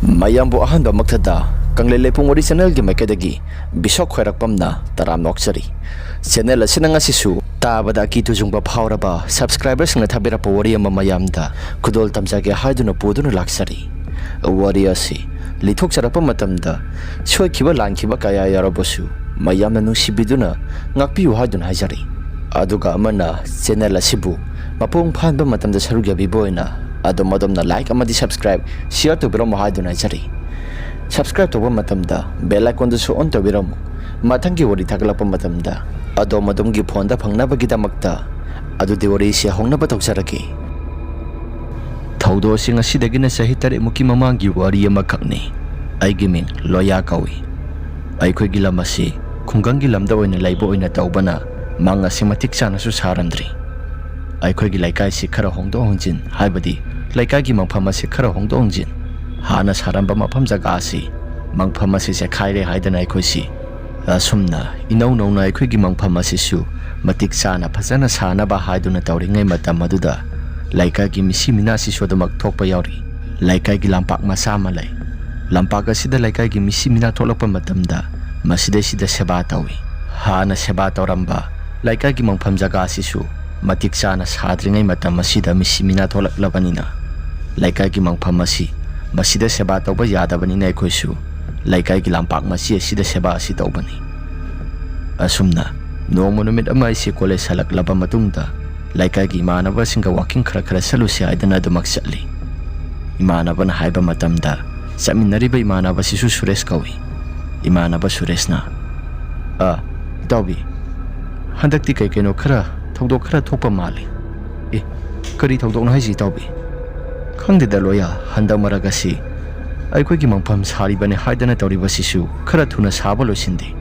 mayambu ahanba makthada kanglei lepung original gi maikadagi bisok khoirakpamna taram nokchari channel asina ngasisu tabada ki tujungba phawraba subscribers ngna thabira powari ama mayamda kudol tamjage haiduna poduna laksari wari asi lithok charapa matamda soikiba langkiba kaya yarabosu mayamna nungsibiduna ngakpiu haiduna hajari aduga amana channel asibu mapung phanba matamda sarugya biboina adomna like amadi subscribe share to biro mahaduna jari subscribe to matamda bell icon du on to biro mathangi wari thaglapa matamda adomgi phone da phangna bagi damakta adu dewari sia hongna ba tawsaraki thaudo singa sidagina sahitare muki mamangi wari ama khakni aigi ming loya kawi aikhoi gilamasi khungangi lamda oina laibo oina tawbana manga simatik chana su saramdri aikhoi gi laikai si khara hongdo hongjin haibadi laikai gi mangpham asi khara hongdo hongjin hana saramba mafam jaga asi mangpham asi se khaire haidana aikhoi si asumna inau nauna aikhoi gi mangpham asi su matik chana phajana sana ba haiduna tawringai matam maduda laikai gi misi mina si sodamak thokpa yauri laikai gi lampak masa malai lampak asida laikai gi misi mina tholakpa matamda masida sida seba tawi hana seba tawramba laikai gi mangpham jaga asi su matik chana sadringai matam masida misimina tholak labanina laikai gi mangpham masi masida seba tawba yadabanina aikhoisu laikai gi lampak masi asida seba asi tawbani asumna nongmo numit ama isi college salak laba matungda laikai gi manaba singa walking khara salusi aidana dumak chatli imanabana haiba matamda chaminariba imanaba sisu suresh kawi imanaba sureshna tawbi handakti kai kaino khara thongdok khara thokpa mali kari thongdok na haisi tawbi khangde da loya handa maragasi aikhoi gi mangpham sari bane haidana tawri basisu khara thuna saba losindi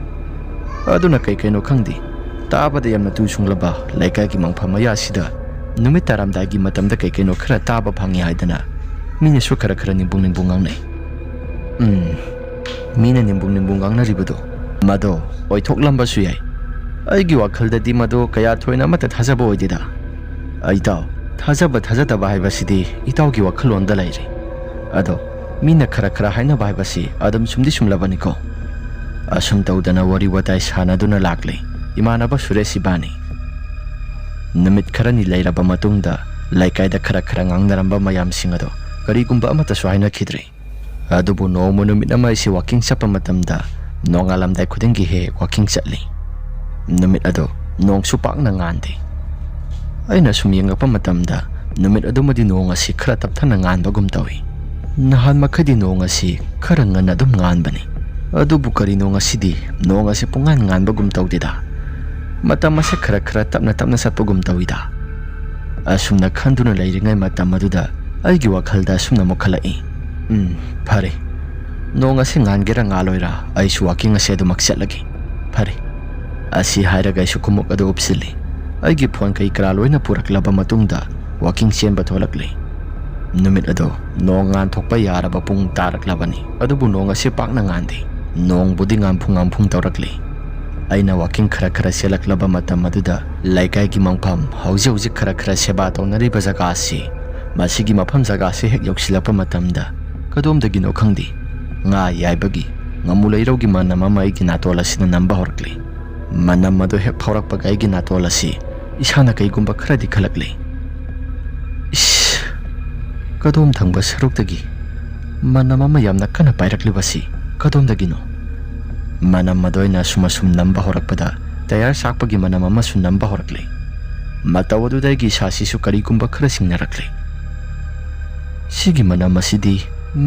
aduna kai kaino khangdi tabada yamna tu sunglaba laikai gi mangpham ya sida numit taramda gi matamda kai kaino khara taba phangi haidana mina su khara nimbung ngai mina nimbung ngai na ribodo mado oi thoklamba su yai aigi wakhalda di mado kaya thoina mata thajaba oidida aitaw thajaba thajadaba haibasidi itaw gi wakhalonda laire ado mina khara haina baibasi adam sumdi sumlabani ko asum tawdana wari watai sanaduna lakle imanaba suresi bani namit kharani lairaba matungda laikai da khara ngangnaramba mayam singado kari gumba amata swaina khidre adubu no monumit ama isi walking sapa matamda nongalam dai khudingi he walking chatli numit ado nong supak na ngande aina sumyengapa matamda numit ado madi nong asi khara tapthana nganbagum tawi nahan makhadi nong asi khara ngana dum nganbani adu bukari nong asidi nong asi pungan nganbagum tawdida matam ase khara tapna satpagum tawida asumna khanduna leiringai matam aduda aigi wakhalda sumna mokhalai phare nong asi ngangera ngaloira aisu walking ase du maksetlagi phare asi hairaga isu kumuk ado upsili aigi phone kai kra loina puraklaba matungda walking chamber tholakli numit ado nong ngan thokpa yaraba pung taraklabani adubu nong ase pakna ngandi nong budi ngam phung tawrakli aina walking khara selaklaba matam aduda laikai gi mangpham hauji khara seba tawnari bajaga asi masigi mafam jaga se hek yoksilapa matamda kadomdagi no khangdi nga yaibagi ngamulairogi manama mai gi natola sina namba horkli manam madu hek phaurak pagai gi natola si isana kai gumba khara dikhalakli kadom thangba saruk-dagi manam ama yamna kana pairakli basi kadom dagi no manam madoina sumasum namba horakpada tayar sakpagi manam ama su namba horakli matawadu dagi sasi su kari gumba khara singnarakli sigi manam asidi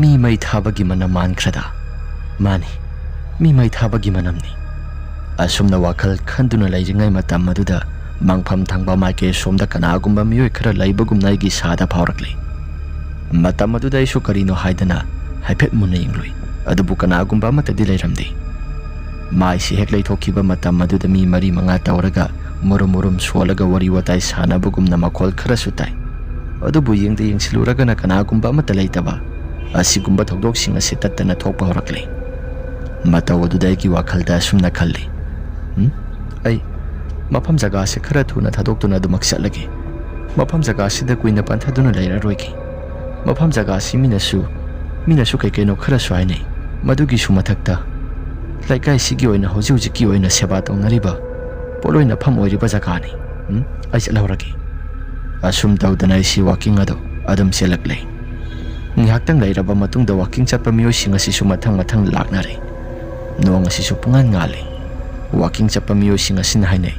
mi mai thabagi manam mankrada mani mi mai thabagi manamni asumna wakal khanduna lairingai matam maduda mangpham thangba maike somda kanagumba miyoi khara laibagum naigi sada phaurakli matam maduda isu karino haidana haipet munna ingloi adubu kanagumba matadi lairamdi mai si hek laithokhiba matam maduda mi mari manga tawraga murum solaga wari watai sanabagum na makhol khara sutai adubu yengsiluraga na kanagumba mata laitaba asigumba thokdok singa se tattana thokpa horakli matawadudai gi wakhalda sumna khalli ai mafam jaga se khara thuna thadoktuna dumak chatlagi mafam jaga sida kuina panthaduna laira roiki mafam jaga simina su ꯃꯤꯅꯁꯨ ꯀꯩꯅꯣ ꯈꯔꯁꯨ ꯍꯥꯏꯅꯩ ꯃꯗꯨꯒꯤꯁꯨ ꯃꯊꯛꯇ ꯂꯩꯀꯥꯏꯁꯤꯒꯤ ꯑꯣꯏꯅ ꯍꯧꯖꯤꯛꯀꯤ ꯑꯣꯏꯅ ꯁꯦꯕꯥ ꯇꯧꯅꯔꯤꯕ ꯄꯣꯠꯂꯣꯏꯅꯐꯝ ꯑꯣꯏꯔꯤꯕ ꯖꯒꯥꯅꯤ ꯑꯩ ꯆꯠꯍꯧꯔꯒꯦ ꯑꯁꯨꯝ ꯇꯧꯗꯅ ꯑꯩꯁꯤ ꯋꯥꯀꯤꯡ ꯑꯗꯨ ꯑꯗꯨꯝ ꯆꯦꯜꯂꯛꯂꯦ ꯉꯥꯏꯍꯥꯛꯇꯪ ꯂꯩꯔꯕ ꯃꯇꯨꯡꯗ ꯋꯥꯀꯤꯡ ꯆꯠꯄ ꯃꯤꯑꯣꯏꯁꯤꯡ ꯑꯁꯤꯁꯨ ꯃꯊꯪ ꯂꯥꯛꯅꯔꯦ ꯅꯣꯡ ꯑꯁꯤꯁꯨ ꯄꯨꯡꯉꯥꯟ ꯉꯥꯜꯂꯤ ꯋꯥꯀꯤꯡ ꯆꯠꯄ ꯃꯤꯑꯣꯏꯁꯤꯡ ꯑꯁꯤꯅ ꯍꯥꯏꯅꯩ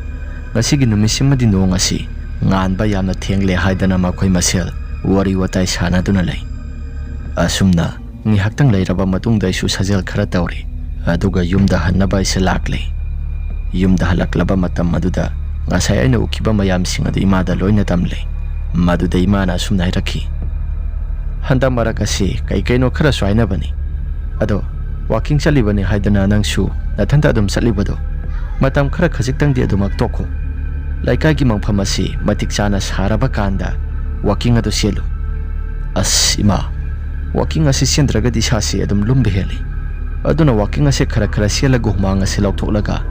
ꯉꯁꯤꯒꯤ ꯅꯨꯃꯤꯠꯁꯤꯃꯗꯤ ꯅꯣꯡ ꯑꯁꯤ ꯉꯥꯟꯕ ꯌꯥꯝꯅ ꯊꯦꯡꯂꯦ ꯍꯥꯏꯗꯅ ꯃꯈꯣꯏ ꯃꯁꯦꯜ ꯋꯥꯔꯤ ꯋꯥꯇꯥꯏ ꯁꯥꯟꯅꯗꯨꯅ ꯂꯩ ꯑꯁꯨꯝꯅ ꯉꯥꯏꯍꯥꯛꯇꯪ ꯂꯩꯔꯕ ꯃꯇꯨꯡꯗ ꯑꯩꯁꯨ ꯁꯥꯖꯦꯜ ꯈꯔ ꯇꯧꯔꯦ ꯑꯗꯨꯒ ꯌꯨꯝꯗ ꯍꯟꯅꯕ ꯑꯩꯁꯦ ꯂꯥꯛꯂꯦ ꯌꯨꯝꯗ ꯍꯜꯂꯛꯂꯕ ꯃꯇꯝ ꯑꯗꯨꯗ ꯉꯁꯥꯏ ꯑꯩꯅ ꯎꯈꯤꯕ ꯃꯌꯥꯝꯁꯤꯡ ꯑꯗꯨ ꯏꯃꯥꯗ ꯂꯣꯏꯅ ꯇꯝꯂꯦ ꯃꯗꯨꯗ ꯏꯃꯥꯅ ꯑꯁꯨꯝꯅ ꯍꯥꯏꯔꯛꯈꯤ ꯍꯟꯗꯛ ꯃꯔꯛ ꯑꯁꯤ ꯀꯩꯅꯣ ꯈꯔꯁꯨ ꯍꯥꯏꯅꯕꯅꯤ ꯑꯗꯣ ꯋꯥꯀꯤꯡ ꯆꯠꯂꯤꯕꯅꯤ ꯍꯥꯏꯗꯅ ꯅꯪꯁꯨ ꯅꯊꯟꯇ ꯑꯗꯨꯝ ꯆꯠꯂꯤꯕꯗꯣ ꯃꯇꯝ ꯈꯔ ꯈꯖꯤꯛꯇꯪꯗꯤ ꯑꯗꯨꯃꯛ ꯇꯣꯛꯈꯣ ꯂꯩꯀꯥꯏꯒꯤ ꯃꯐꯝ ꯑꯁꯤ ꯃꯇꯤꯛ ꯆꯥꯅ ꯁꯥꯔꯕ ꯀꯥꯟꯗ ꯋꯥꯀꯤꯡ ꯑꯗꯨ ꯆꯦꯜꯂꯨ ꯑꯁ ꯏꯃꯥ ꯋꯥꯀꯤꯡ ꯑꯁꯤ ꯆꯦꯟꯗ꯭ꯔꯒꯗꯤ ꯏꯁꯥꯁꯤ ꯑꯗꯨꯝ ꯂꯨꯝꯕ ꯍꯦꯜꯂꯤ ꯑꯗꯨꯅ ꯋꯥꯀꯤꯡ ꯑꯁꯤ ꯈꯔ ꯆꯦꯜꯂꯒ ꯍꯨꯃꯥꯡ ꯑꯁꯤ ꯂꯧꯊꯣꯛꯂꯒ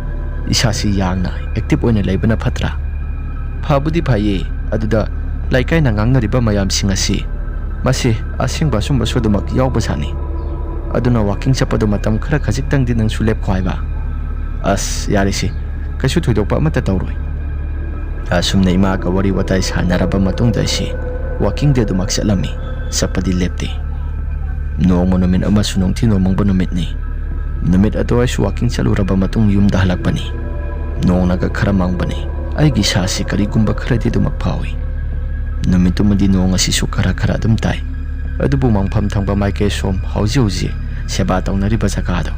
ꯏꯁꯥꯁꯤ ꯌꯥꯡꯅ ꯑꯦꯛꯇꯤꯚ ꯑꯣꯏꯅ ꯂꯩꯕꯅ ꯐꯠꯇ꯭ꯔꯥ ꯐꯕꯨꯗꯤ ꯐꯩꯌꯦ ꯑꯗꯨꯗ ꯂꯩꯀꯥꯏꯅ ꯉꯥꯡꯅꯔꯤꯕ ꯃꯌꯥꯝꯁꯤꯡ ꯑꯁꯤ ꯃꯁꯤ ꯑꯁꯦꯡꯕ ꯑꯁꯨꯝꯕꯁꯨ ꯑꯗꯨꯃꯛ ꯌꯥꯎꯕꯖꯥꯠꯅꯤ ꯑꯗꯨꯅ ꯋꯥꯀꯤꯡ ꯆꯠꯄꯗꯣ ꯃꯇꯝ ꯈꯔ ꯈꯖꯤꯛꯇꯪꯗꯤ ꯅꯪꯁꯨ ꯂꯦꯞꯈꯣ ꯍꯥꯏꯕ ꯑꯁ ꯌꯥꯔꯤꯁꯤ ꯀꯩꯁꯨ ꯊꯣꯏꯗꯣꯛꯄ ꯑꯃꯠꯇ ꯇꯧꯔꯣꯏ ꯑꯁꯨꯝꯅ ꯏꯃꯥꯒ ꯋꯥꯔꯤ ꯋꯥꯇꯥꯏ ꯁꯥꯟꯅꯔꯕ ꯃꯇꯨꯡꯗ ꯑꯩꯁꯤ ꯋꯥꯀꯤꯡꯗꯤ ꯑꯗꯨꯃꯛ ꯆꯠꯂꯝꯃꯤ ꯆꯠꯄꯗꯤ ꯂꯦꯞꯇꯦ ꯅꯣꯡꯃ ꯅꯨꯃꯤꯠ ꯑꯃꯁꯨ ꯅꯣꯡꯊꯤ ꯅꯣꯡꯃꯪꯕ ꯅꯨꯃꯤꯠꯅꯤ ꯅꯨꯃꯤꯠ ꯑꯗꯨ ꯑꯩꯁꯨ ꯋꯥꯀꯤꯡ ꯆꯠꯂꯨꯔꯕ ꯃꯇꯨꯡ ꯌꯨꯝꯗ ꯍꯜꯂꯛꯄꯅꯤ ꯅꯣꯡꯅꯒ ꯈꯔ ꯃꯪꯕꯅꯤ ꯑꯩꯒꯤ ꯏꯁꯥꯁꯤ ꯀꯔꯤꯒꯨꯝꯕ ꯈꯔꯗꯤ ꯑꯗꯨꯃꯛ ꯐꯥꯎꯏ ꯅꯨꯃꯤꯠꯇꯨꯃꯗꯤ ꯅꯣꯡ ꯑꯁꯤꯁꯨ ꯈꯔ ꯑꯗꯨꯝ ꯇꯥꯏ ꯑꯗꯨꯕꯨ ꯃꯪꯐꯝ ꯊꯪꯕ ꯃꯥꯏꯀꯩ ꯁꯣꯝ ꯍꯧꯖꯤꯛ ꯁꯦꯕꯥ ꯇꯧꯅꯔꯤꯕ ꯖꯒꯥꯗꯣ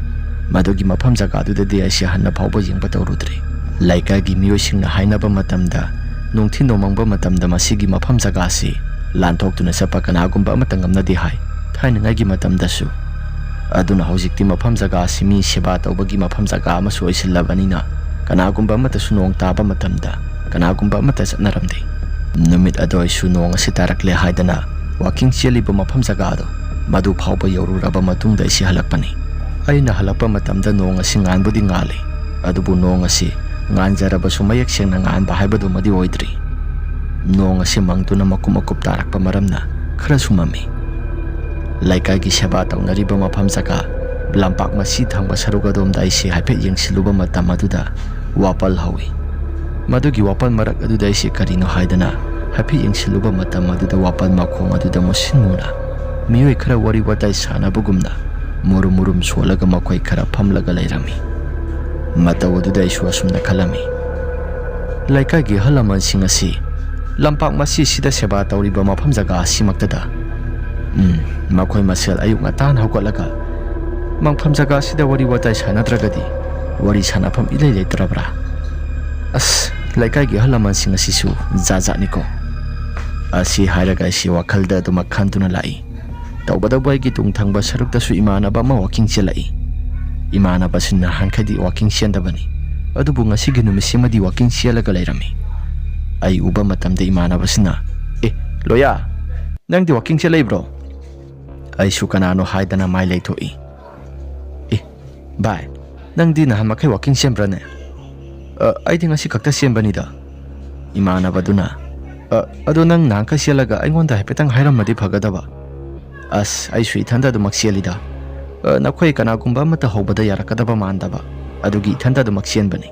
ꯃꯗꯨꯒꯤ ꯃꯐꯝ ꯖꯒꯥꯗꯨꯗꯗꯤ ꯑꯩꯁꯤ ꯍꯟꯅ ꯐꯥꯎꯕ ꯌꯦꯡꯕ ꯇꯧꯔꯨꯗ꯭ꯔꯤ ꯂꯩꯀꯥꯏꯒꯤ ꯃꯤꯑꯣꯏꯁꯤꯡꯅ ꯍꯥꯏꯅꯕ ꯃꯇꯝꯗ ꯅꯣꯡꯊꯤ ꯅꯣꯡꯃꯪꯕ ꯃꯇꯝꯗ ꯃꯁꯤꯒꯤ ꯃꯐꯝ ꯖꯒꯥꯁꯤ ꯂꯥꯟꯊꯣꯛꯇꯨꯅ ꯆꯠꯄ ꯀꯅꯥꯒꯨꯝꯕ ꯑꯃꯠꯇ ꯉꯝꯅꯗꯦ ꯍꯥꯏ ꯊꯥꯏꯅꯉꯩꯒꯤ ꯃꯇꯝꯗꯁꯨ ꯑꯗꯨꯅ ꯍꯧꯖꯤꯛꯇꯤ ꯃꯐꯝ ꯖꯒꯥ ꯑꯁꯤ ꯃꯤ ꯁꯦꯕꯥ ꯇꯧꯕꯒꯤ ꯃꯐꯝ ꯖꯒꯥ ꯑꯃꯁꯨ ꯑꯣꯏꯁꯤꯜꯂꯕꯅꯤꯅ ꯀꯅꯥꯒꯨꯝꯕ ꯑꯃꯠꯇꯁꯨ ꯅꯣꯡ ꯇꯥꯕ ꯃꯇꯝꯗ ꯀꯅꯥꯒꯨꯝꯕ ꯑꯃꯠꯇ ꯆꯠꯅꯔꯝꯗꯦ ꯅꯨꯃꯤꯠ ꯑꯗꯨ ꯑꯩꯁꯨ ꯅꯣꯡ ꯑꯁꯤ ꯇꯥꯔꯛꯂꯦ ꯍꯥꯏꯗꯅ ꯋꯥꯀꯤꯡ ꯆꯦꯜꯂꯤꯕ ꯃꯐꯝ ꯖꯒꯥꯗꯣ ꯃꯗꯨ ꯐꯥꯎꯕ ꯌꯧꯔꯨꯔꯕ ꯃꯇꯨꯡꯗ ꯑꯩꯁꯤ ꯍꯜꯂꯛꯄꯅꯤ ꯑꯩꯅ ꯍꯜꯂꯛꯄ ꯃꯇꯝꯗ ꯅꯣꯡ ꯑꯁꯤ ꯉꯥꯟꯕꯨꯗꯤ ꯉꯥꯜꯂꯤ ꯑꯗꯨꯕꯨ ꯅꯣꯡ ꯑꯁꯤ ꯉꯥꯟꯖꯔꯕꯁꯨ ꯃꯌꯦꯛ ꯁꯦꯡꯅ ꯉꯥꯟꯕ ꯍꯥꯏꯕꯗꯨꯃꯗꯤ ꯑꯣꯏꯗ꯭ꯔꯤ ꯅꯣꯡ ꯑꯁꯤ ꯃꯪꯗꯨꯅ ꯃꯀꯨꯞ ꯇꯥꯔꯛꯄ ꯃꯔꯝꯅ ꯈꯔꯁꯨ ꯃꯝꯃꯤ ꯂꯩꯀꯥꯏꯒꯤ ꯁꯦꯕꯥ ꯇꯧꯅꯔꯤꯕ ꯃꯐꯝ ꯖꯒꯥ ꯂꯝꯄꯥꯛ ꯃꯁꯤ ꯊꯪꯕ ꯁꯔꯨꯛ ꯑꯗꯣꯝꯗ ꯑꯩꯁꯤ ꯍꯥꯏꯐꯦꯠ ꯌꯦꯡꯁꯤꯜꯂꯨꯕ ꯃꯇꯝ ꯑꯗꯨꯗ ꯋꯥꯄꯜ ꯍꯧꯏ ꯃꯗꯨꯒꯤ ꯋꯥꯄꯜ ꯃꯔꯛ ꯑꯗꯨꯗ ꯑꯩꯁꯤ ꯀꯔꯤꯅꯣ ꯍꯥꯏꯗꯅ ꯍꯥꯏꯐꯦꯠ ꯌꯦꯡꯁꯤꯜꯂꯨꯕ ꯃꯇꯝ ꯑꯗꯨꯗ ꯋꯥꯄꯜ ꯃꯈꯣꯡ ꯑꯗꯨꯗ ꯃꯨꯁꯤꯟ ꯃꯨꯅ ꯃꯤꯑꯣꯏ ꯈꯔ ꯋꯥꯔꯤ ꯋꯥꯇꯥꯏ ꯁꯥꯟꯅꯕꯒꯨꯝꯅ ꯃꯨꯔꯨꯝ ꯁꯣꯜꯂꯒ ꯃꯈꯣꯏ ꯈꯔ ꯐꯝꯂꯒ ꯂꯩꯔꯝꯃꯤ ꯃꯇꯧ ꯑꯗꯨꯗ ꯑꯩꯁꯨ ꯑꯁꯨꯝꯅ ꯈꯜꯂꯝꯃꯤ ꯂꯩꯀꯥꯏꯒꯤ ꯑꯍꯜ ꯂꯃꯟꯁꯤꯡ ꯑꯁꯤ ꯂꯝꯄꯥꯛ ꯃꯁꯤꯁꯤꯗ ꯁꯦꯕꯥ ꯇꯧꯔꯤꯕ ꯃꯐꯝ ꯖꯒꯥ ꯑꯁꯤꯃꯛꯇꯗ ꯃꯈꯣꯏ ꯃꯁꯦꯜ ꯑꯌꯨꯛ ꯉꯟꯇꯥꯅ ꯍꯧꯒꯠꯂꯒ ꯃꯐꯝ ꯖꯒꯥ ꯑꯁꯤꯗ ꯋꯥꯔꯤ ꯋꯥꯇꯥꯏ ꯁꯥꯟꯅꯗ꯭ꯔꯒꯗꯤ ꯋꯥꯔꯤ ꯁꯥꯟꯅꯐꯝ ꯏꯂꯩ ꯂꯩꯇ꯭ꯔꯕ꯭ꯔꯥ ꯑꯁ ꯂꯩꯀꯥꯏꯒꯤ ꯑꯍꯜ ꯂꯃꯟꯁꯤꯡ ꯑꯁꯤꯁꯨ ꯖꯥꯠꯅꯤꯀꯣ ꯑꯁꯤ ꯍꯥꯏꯔꯒ ꯑꯩꯁꯤ ꯋꯥꯈꯜꯗ ꯑꯗꯨꯃꯛ ꯈꯟꯗꯨꯅ ꯂꯥꯛꯏ ꯇꯧꯕꯇꯕꯨ ꯑꯩꯒꯤ ꯇꯨꯡ ꯊꯪꯕ ꯁꯔꯨꯛꯇꯁꯨ ꯏꯃꯥꯟꯅꯕ ꯑꯃ ꯋꯥꯀꯤꯡ ꯆꯦꯜꯂꯛꯏ ꯏꯃꯥꯟꯅꯕꯁꯤ ꯅꯍꯥꯟꯈꯩꯗꯤ ꯋꯥꯀꯤꯡ ꯆꯦꯟꯗꯕꯅꯤ ꯑꯗꯨꯕꯨ ꯉꯁꯤꯒꯤ ꯅꯨꯃꯤꯠꯁꯤꯃꯗꯤ ꯋꯥꯀꯤꯡ ꯆꯦꯜꯂꯒ ꯂꯩꯔꯝꯃꯤ ꯑꯩ ꯎꯕ ꯃꯇꯝꯗ ꯏꯃꯥꯟꯅꯕꯁꯤꯅ ꯂꯣꯌꯥ ꯅꯪꯗꯤ ꯋꯥꯀꯤꯡ ꯆꯦꯜꯂꯛꯏꯕ꯭ꯔꯣ ꯑꯩꯁꯨ ꯀꯅꯥꯅꯣ ꯍꯥꯏꯗꯅ ꯃꯥꯏ ꯂꯩꯊꯣꯛꯏ ꯚꯥꯏ ꯅꯪꯗꯤ ꯅꯍꯥꯟ ꯃꯈꯩ ꯋꯥꯀꯤꯡ ꯆꯦꯟꯕ꯭ꯔꯅꯦ ꯑꯩꯗꯤ ꯉꯁꯤ ꯈꯛꯇ ꯆꯦꯟꯕꯅꯤꯗ ꯏꯃꯥꯟꯅꯕꯗꯨꯅ ꯑꯗꯣ ꯅꯪ ꯅꯍꯥꯟꯈꯩ ꯆꯦꯜꯂꯒ ꯑꯩꯉꯣꯟꯗ ꯍꯥꯏꯐꯦꯠꯇꯪ ꯍꯥꯏꯔꯝꯃꯗꯤ ꯐꯒꯗꯕ ꯑꯁ ꯑꯩꯁꯨ ꯏꯊꯟꯇ ꯑꯗꯨꯃꯛ ꯆꯦꯜꯂꯤꯗ ꯅꯈꯣꯏ ꯀꯅꯥꯒꯨꯝꯕ ꯑꯃꯠꯇ ꯍꯧꯕꯗ ꯌꯥꯔꯛꯀꯗꯕ ꯃꯥꯟꯗꯕ ꯑꯗꯨꯒꯤ ꯏꯊꯟꯇ ꯑꯗꯨꯃꯛ ꯆꯦꯟꯕꯅꯤ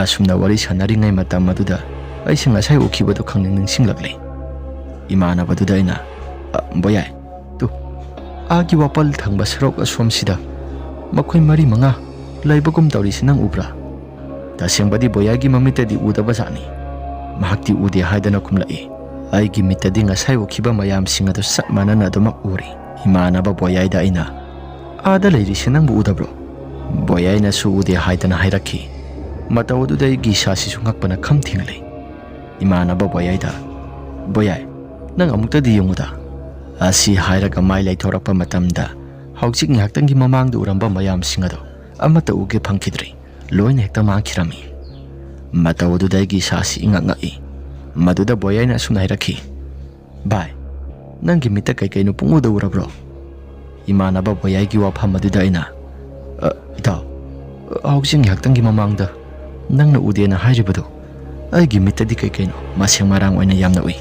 ꯑꯁꯨꯝꯅ ꯋꯥꯔꯤ ꯁꯥꯟꯅꯔꯤꯉꯩ ꯃꯇꯝ ꯑꯗꯨꯗ ꯑꯩꯁꯤ ꯉꯁꯥꯏ ꯎꯈꯤꯕꯗꯨ ꯅꯤꯡꯁꯤꯡꯂꯛꯂꯦ ꯏꯃꯥꯟꯅꯕꯗꯨꯗ ꯑꯩꯅ ꯕꯣꯌꯥꯏ ꯑꯥꯒꯤ ꯋꯥꯄꯜ ꯊꯪꯕ ꯁꯔꯨꯛ ꯑꯁꯣꯝꯁꯤꯗ ꯃꯈꯣꯏ 4-5 ꯂꯩꯕꯒꯨꯝ ꯇꯧꯔꯤꯁꯤ ꯅꯪ ꯎꯕ꯭ꯔꯥ ꯇꯁꯦꯡꯕꯗꯤ ꯕꯣꯌꯥꯏꯒꯤ ꯃꯃꯤꯠꯇꯗꯤ ꯎꯗꯕ ꯖꯥꯠꯅꯤ ꯃꯍꯥꯛꯇꯤ ꯎꯗꯦ ꯍꯥꯏꯗꯅ ꯈꯨꯝꯂꯛꯏ ꯑꯩꯒꯤ ꯃꯤꯠꯇꯗꯤ ꯉꯁꯥꯏ ꯎꯈꯤꯕ ꯃꯌꯥꯝꯁꯤꯡ ꯑꯗꯨ ꯆꯞ ꯃꯥꯟꯅꯅ ꯑꯗꯨꯃꯛ ꯎꯔꯤ ꯏꯃꯥꯟꯅꯕ ꯕꯣꯌꯥꯏꯗ ꯑꯩꯅ ꯑꯥꯗ ꯂꯩꯔꯤꯁꯤ ꯅꯪꯕꯨ ꯎꯗꯕ꯭ꯔꯣ ꯕꯣꯌꯥꯏꯅꯁꯨ ꯎꯗꯦ ꯍꯥꯏꯗꯅ ꯍꯥꯏꯔꯛꯈꯤ ꯃꯇꯧ ꯑꯗꯨꯗ ꯑꯩꯒꯤ ꯏꯁꯥꯁꯤꯁꯨ ꯉꯛꯄꯅ ꯈꯝ ꯊꯦꯡꯂꯦ ꯏꯃꯥꯟꯅꯕ ꯕꯣꯌꯥꯏꯗ ꯕꯣꯌꯥꯏ ꯅꯪ ꯑꯃꯨꯛꯇꯗꯤ ꯌꯦꯡꯉꯨꯗ ꯑꯁꯤ ꯍꯥꯏꯔꯒ ꯃꯥꯏ ꯂꯩꯊꯣꯔꯛꯄ ꯃꯇꯝꯗ ꯍꯧꯖꯤꯛ ꯉꯥꯏꯍꯥꯛꯇꯪꯒꯤ ꯃꯃꯥꯡꯗ ꯎꯔꯝꯕ ꯃꯌꯥꯝꯁꯤꯡ ꯑꯗꯣ ꯑꯃꯠꯇ ꯎꯒꯦ ꯐꯪꯈꯤꯗ꯭ꯔꯤ ꯂꯣꯏꯅ ꯍꯦꯛꯇ ꯃꯥꯡꯈꯤꯔꯝꯃꯤ ꯃꯇꯧ ꯑꯗꯨꯗ ꯑꯩꯒꯤ ꯏꯁꯥꯁꯤ ꯏꯉꯛ ꯉꯛꯏ ꯃꯗꯨꯗ ꯕꯣꯌꯥꯏꯅ ꯑꯁꯨꯝꯅ ꯍꯥꯏꯔꯛꯈꯤ ꯚꯥꯏ ꯅꯪꯒꯤ ꯃꯤꯠꯇ ꯀꯩꯅꯣ ꯄꯨꯡꯎꯗ ꯎꯔꯕ꯭ꯔꯣ ꯏꯃꯥꯟꯅꯕ ꯕꯣꯌꯥꯏꯒꯤ ꯋꯥꯐꯝ ꯑꯗꯨꯗ ꯑꯩꯅ ꯏꯇꯥꯎ ꯍꯧꯖꯤꯛ ꯉꯥꯏꯍꯥꯛꯇꯪꯒꯤ ꯃꯃꯥꯡꯗ ꯅꯪꯅ ꯎꯗꯦꯅ ꯍꯥꯏꯔꯤꯕꯗꯣ ꯑꯩꯒꯤ ꯃꯤꯠꯇꯗꯤ ꯀꯩꯅꯣ ꯃꯁꯦꯡ ꯃꯔꯥꯡ ꯑꯣꯏꯅ ꯌꯥꯝꯅ ꯎꯏ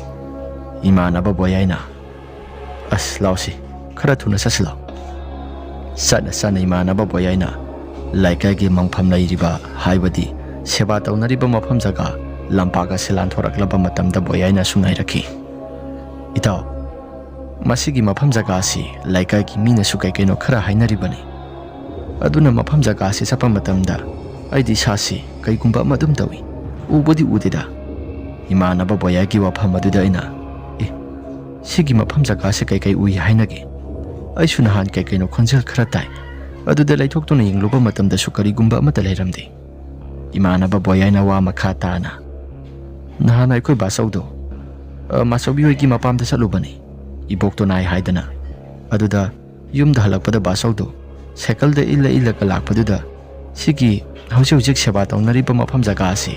ꯏꯃꯥꯟꯅꯕ ꯕꯣꯌꯥꯏꯅ ꯑꯁ ꯂꯥꯎꯁꯤ khara thuna saslo sana sana imanaba boyaina laikai gi mangpham lairiba haibadi seba taunariba mafam jaga lampaga silan thoraklaba matamda boyaina sunai rakhi itaw masigi mafam jaga si laikai gi mina su kai kaino khara hainaribani aduna mafam jaga si sapa matamda aidi sasi kai gumba madum tawi ubodi udida imanaba boyagi wafam aduda ina sigi mafam jaga si kai ui hainage aisu nahan kai kaino khonjel khara tai aduda laithoktuna yingluba matamda su kari gumba amata lairamdi imanaba boyaina wa makha tana nahan aikoi basaudo masobi hoigi mapamda salubani ibokto nai haidana aduda yumda halakpada basaudo cycle da illa kalakpaduda sigi hausi seba taunariba mafam jaga asi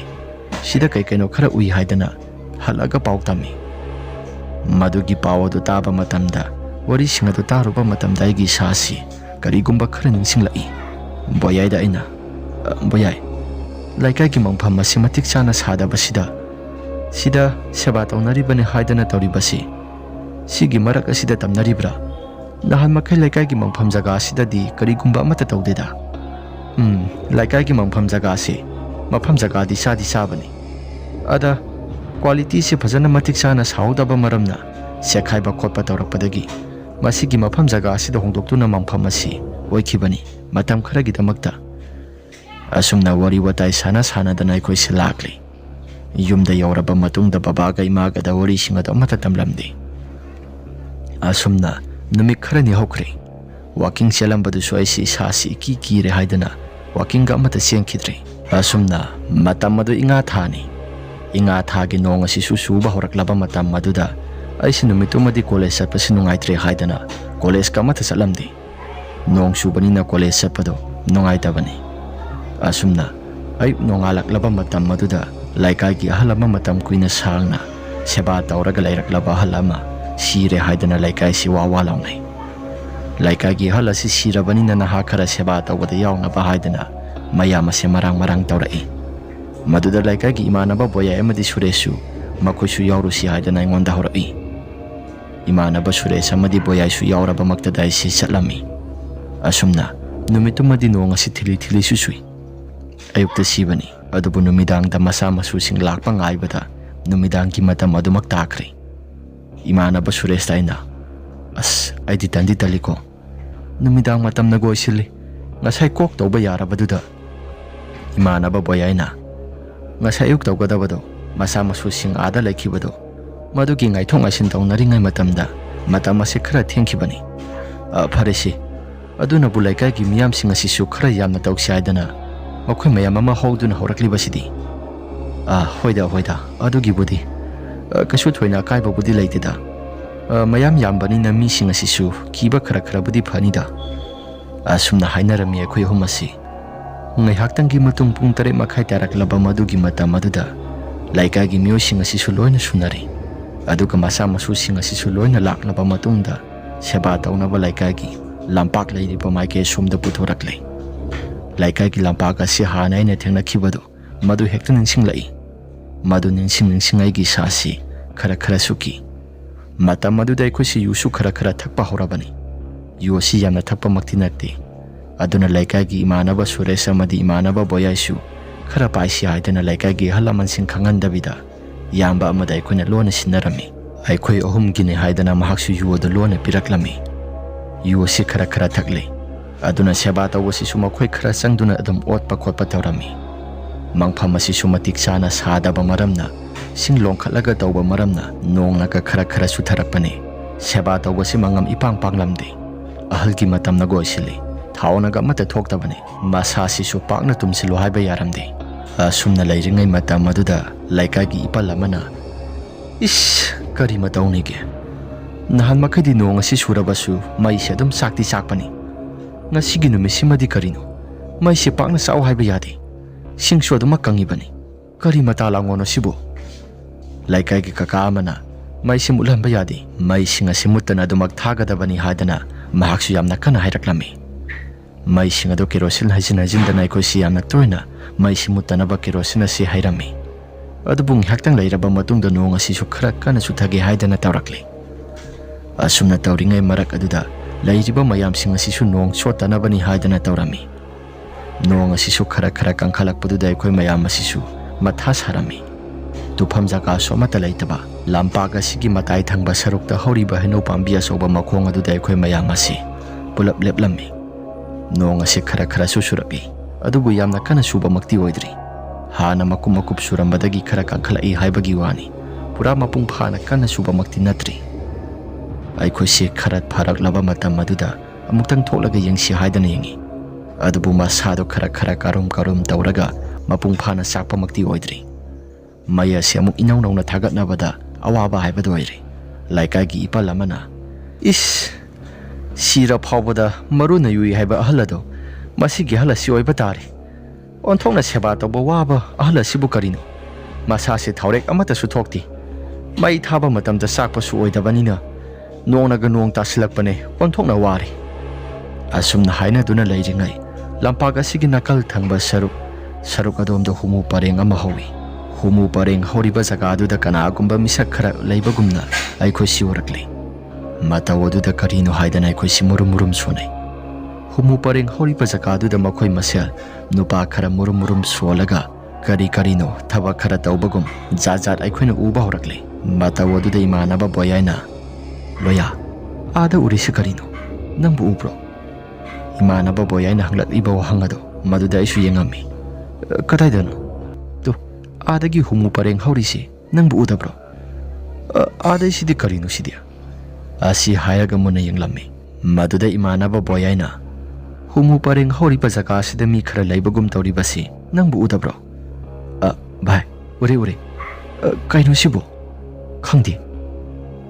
sida kai kaino khara ui haidana halaga pautami madugi pawadu taba matamda wari singadu taruba matamda igi sasi karigumba khara ningsinglai boyai da ina boyai laikai gi mangpham masi matik chana sadabasida sida seba taunaribani haidana tauribasi sigi marak asida tamnaribra nahan makai laikai gi mangpham jaga asida di karigumba amata taudeda laikai gi mangpham jaga si mafam jaga di sabani ada quality se phajana matik chana saudaba maramna sekhaiba khotpa taurakpadagi masigi mafam jaga asida hongdoktuna mangpham asi oikhibani matam kharagi damakta asumna wari watai sana dana aikoi silakli yumda yauraba matungda babaga imaga da wari singada amata tamlamdi asumna numik kharani hokre walking selambadu soisi sasi ki re haidana walking ga amata sengkhidre asumna matam madu inga thagi nong asi suba horaklaba matam maduda aisi numitumadi college sapasi nungaitre haidana college ka amata salamdi nong subanina college sapado nungaitabani asumna ay nongalaklaba matam maduda laikai gi ahalama matam kuina sangna seba tauraga lairaklaba ahalama sire haidana laikai si wawa launai laikai gi halasi sirabanina naha khara seba tawada yauna ba haidana mayama se marang taurai maduda laikai gi imanaba boya amadi suresu makoisu yaurusi haidana ingonda horai imanaba suresh amadi boya su yauraba maktada si chatlami asumna numitumadi nonga si thili susui ayukta sibani adubu numidang da masa masu sing lakpa ngaibada numidang ki matam adumak takri imanaba suresh taina as aidi tandi taliko numidang matam nagoisili ngasai kok tauba yarabaduda imanaba boyaina ngasai ayuk taugadabado masa masu sing ada laikibado madugi ngaithong asin taunari matamda matam ase khara thengkibani pharesi aduna bulaikai gi miyam sing asisu khara yamna tauksiaidana makhoi mayam ama hoduna horaklibasidi hoida adugi budi kasu thoina kaiba budi laitida mayam yambani na mi sing asisu kiba khara budi phanida asumna hainarami akhoi humasi ngai haktangi matung pung tare makhai taraklaba madugi mata maduda laikai gi mio sing asisu loina sunari aduga masa masu sing asisu loina laklaba matungda seba taunaba laikai gi lampak lairiba maike somda puthoraklei laikai gi lampak asi hana ina thengna khibado madu hekta ningsinglai madu ningsingai gi sasi khara suki mata madu dai khosi yusu khara thakpa horabani yosi yamna thakpa makti nakte aduna laikai gi imanaba suresh amadi imanaba boyaisu khara paisi haidana laikai gi halaman sing khangan dabida yamba amada aikhoina lona sinarami aikhoi ahum gine haidana mahaksu yuoda lona piraklami yuosi khara thakle aduna seba tawasi suma khoi khara sangduna adum otpa khotpa tawrami mangpham asi suma tiksana sadaba maramna singlong khalaga tawba maramna nongna ka khara sutharakpane seba tawasi mangam ipang panglamde ahalgi matam na goisili thauna ga mata thoktabane masasi su pakna tumsilu haiba yaramde asumna lairingai matam maduda laikai gi ipalamana is kari matawnige nahan makhadi nong asi surabasu mai se adum sakti sakpani ngasigi numisimadi karino mai se pakna saw haiba yade singsu aduma kangibani kari mata langono sibo laikai gi kaka amana mai se mulhamba yade mai singa simutana adumak thagadabani hadana mahaksu yamna kana hairaklami mai singa do kerosin hajinadana aikosi yamna toina mai simutana ba kerosina si hairami adubung haktang lairaba matungda nong asi su khara kana suthage haidana tawrakle asumna tawringai marak aduda ꯂꯩꯔꯤꯕ ꯃꯌꯥꯝꯁꯤꯡ ꯑꯁꯤꯁꯨ ꯅꯣꯡ ꯆꯣꯠꯇꯅꯕꯅꯤ ꯍꯥꯏꯗꯅ ꯇꯧꯔꯝꯃꯤ꯫ ꯅꯣꯡ ꯑꯁꯤꯁꯨ ꯈꯔ ꯀꯪꯈꯠꯂꯛꯄꯗꯨꯗ ꯑꯩꯈꯣꯏ ꯃꯌꯥꯝ ꯑꯁꯤꯁꯨ ꯃꯊꯥ ꯁꯥꯔꯝꯃꯤ꯫ ꯇꯨꯐꯝ ꯖꯒꯥꯁꯨ ꯑꯃꯠꯇ ꯂꯩꯇꯕ ꯂꯝꯄꯥꯛ ꯑꯁꯤꯒꯤ ꯃꯇꯥꯏ ꯊꯪꯕ ꯁꯔꯨꯛꯇ ꯍꯧꯔꯤꯕ ꯍꯩꯅꯧ ꯄꯥꯝꯕꯤ ꯑꯆꯧꯕ ꯃꯈꯣꯡ ꯑꯗꯨꯗ ꯑꯩꯈꯣꯏ ꯃꯌꯥꯝ ꯑꯁꯤ ꯄꯨꯂꯞ ꯂꯦꯞꯂꯝꯃꯤ꯫ ꯅꯣꯡ ꯑꯁꯤ ꯈꯔꯁꯨ ꯆꯨꯔꯛꯏ, ꯑꯗꯨꯕꯨ ꯌꯥꯝꯅ ꯀꯟꯅ ꯆꯨꯕꯃꯛꯇꯤ ꯑꯣꯏꯗ꯭ꯔꯤ꯫ ꯍꯥꯟꯅ ꯃꯀꯨꯞ ꯆꯨꯔꯝꯕꯗꯒꯤ ꯈꯔ ꯀꯪꯈꯠꯂꯛꯏ ꯍꯥꯏꯕꯒꯤ ꯋꯥꯅꯤ, ꯄꯨꯔꯥ ꯃꯄꯨꯡ ꯐꯥꯅ ꯀꯟꯅ ꯆꯨꯕꯃꯛꯇꯤ ꯅꯠꯇ꯭ꯔꯤ꯫ ꯑꯩꯈꯣꯏꯁꯤ ꯈꯔ ꯐꯔꯛꯂꯕ ꯃꯇꯝ ꯑꯗꯨꯗ ꯑꯃꯨꯛꯇꯪ ꯊꯣꯛꯂꯒ ꯌꯦꯡꯁꯤ ꯍꯥꯏꯗꯅ ꯌꯦꯡꯉꯤ꯫ ꯑꯗꯨꯕꯨ ꯃꯁꯥꯗꯣ ꯈꯔ ꯀꯥꯔꯨꯝ ꯇꯧꯔꯒ ꯃꯄꯨꯡ ꯐꯥꯅ ꯆꯥꯛꯄꯃꯛꯇꯤ ꯑꯣꯏꯗ꯭ꯔꯤ꯫ ꯃꯩ ꯑꯁꯤ ꯑꯃꯨꯛ ꯏꯅꯧ ꯅꯧꯅ ꯊꯥꯒꯠꯅꯕꯗ ꯑꯋꯥꯕ ꯍꯥꯏꯕꯗꯨ ꯑꯣꯏꯔꯦ꯫ ꯂꯩꯀꯥꯏꯒꯤ ꯏꯄꯜ ꯑꯃꯅ "ꯏꯁ, ꯁꯤꯔ ꯐꯥꯎꯕꯗ ꯃꯔꯨꯅ ꯌꯨꯏ ꯍꯥꯏꯕ ꯑꯍꯜ ꯑꯗꯣ ꯃꯁꯤꯒꯤ ꯑꯍꯜ ꯑꯁꯤ ꯑꯣꯏꯕ ꯇꯥꯔꯦ꯫ ꯑꯣꯟꯊꯣꯛꯅ ꯁꯦꯕꯥ ꯇꯧꯕ ꯋꯥꯕ ꯑꯍꯜ ꯑꯁꯤꯕꯨ ꯀꯔꯤꯅꯣ? ꯃꯁꯥꯁꯦ ꯊꯥꯎꯔꯦꯛ ꯑꯃꯠꯇꯁꯨ ꯊꯣꯛꯇꯦ, ꯃꯩ ꯊꯥꯕ ꯃꯇꯝꯗ ꯆꯥꯛꯄꯁꯨ ꯑꯣꯏꯗꯕꯅꯤꯅ ꯅꯣꯡꯅꯒ ꯅꯣꯡ ꯇꯥꯁꯤꯜꯂꯛꯄꯅꯦ, ꯑꯣꯟꯊꯣꯛꯅ ꯋꯥꯔꯦ." ꯑꯁꯨꯝꯅ ꯍꯥꯏꯅꯗꯨꯅ ꯂꯩꯔꯤꯉꯩ ꯂꯝꯄꯥꯛ ꯑꯁꯤꯒꯤ ꯅꯥꯀꯜ ꯊꯪꯕ ꯁꯔꯨꯛ ꯑꯗꯣꯝꯗ ꯍꯨꯃꯨ ꯄꯔꯦꯡ ꯑꯃ ꯍꯧꯏ꯫ ꯍꯨꯃꯨ ꯄꯔꯦꯡ ꯍꯧꯔꯤꯕ ꯖꯒꯥꯗꯨꯗ ꯀꯅꯥꯒꯨꯝꯕ ꯃꯤꯁꯛ ꯈꯔ ꯂꯩꯕꯒꯨꯝꯅ ꯑꯩꯈꯣꯏꯁꯤ ꯎꯔꯛꯂꯤ꯫ ꯃꯇꯧ ꯑꯗꯨꯗ ꯀꯔꯤꯅꯣ ꯍꯥꯏꯗꯅ ꯑꯩꯈꯣꯏꯁꯤ ꯃꯨꯔꯨꯝ ꯁꯣꯟꯅꯩ꯫ ꯍꯨꯃꯨ ꯄꯔꯦꯡ ꯍꯧꯔꯤꯕ ꯖꯒꯥꯗꯨꯗ ꯃꯈꯣꯏ ꯃꯁꯦꯜ ꯅꯨꯄꯥ ꯈꯔ ꯃꯨꯔꯨꯝ ꯁꯣꯜꯂꯒ ꯀꯔꯤꯅꯣ ꯊꯕꯛ ꯈꯔ ꯇꯧꯕꯒꯨꯝ ꯖꯥꯠ ꯑꯩꯈꯣꯏꯅ ꯎꯕ ꯍꯧꯔꯛꯂꯤ꯫ ꯃꯇꯧ ꯑꯗꯨꯗ ꯏꯃꯥꯟꯅꯕ ꯕꯣꯌꯥꯏꯅ "ꯂꯣꯌꯥ, ꯑꯥꯗ ꯎꯔꯤꯁꯤ ꯀꯔꯤꯅꯣ? ꯅꯪꯕꯨ ꯎꯕ꯭ꯔꯣ?" ꯏꯃꯥꯟꯅꯕ ꯕꯣꯌꯥꯏꯅ ꯍꯪꯂꯛꯂꯤꯕ ꯋꯥꯍꯪ ꯑꯗꯣ ꯃꯗꯨꯗ ꯑꯩꯁꯨ ꯌꯦꯡꯉꯝꯃꯤ꯫ "ꯀꯗꯥꯏꯗꯅꯣ? ꯇꯨ, ꯑꯥꯗꯒꯤ ꯍꯨꯃꯨ ꯄꯔꯦꯡ ꯍꯧꯔꯤꯁꯤ ꯅꯪꯕꯨ ꯎꯗꯕ꯭ꯔꯣ?" "ꯑꯥꯗꯩꯁꯤꯗꯤ ꯀꯔꯤꯅꯣ ꯁꯤꯗꯤ?" ꯑꯁꯤ ꯍꯥꯏꯔꯒ ꯃꯨꯟꯅ ꯌꯦꯡꯂꯝꯃꯤ꯫ ꯃꯗꯨꯗ ꯏꯃꯥꯟꯅꯕ ꯕꯣꯌꯥꯏꯅ "ꯍꯨꯃꯨ ꯄꯔꯦꯡ ꯍꯧꯔꯤꯕ ꯖꯒꯥꯁꯤꯗ ꯃꯤ ꯈꯔ ꯂꯩꯕꯒꯨꯝ ꯇꯧꯔꯤꯕꯁꯤ ꯅꯪꯕꯨ ꯎꯗꯕ꯭ꯔꯣ?" "ꯚꯥꯏ, ꯎꯔꯦ꯫ ꯀꯩꯅꯣ ꯁꯤꯕꯨ? ꯈꯪꯗꯦ."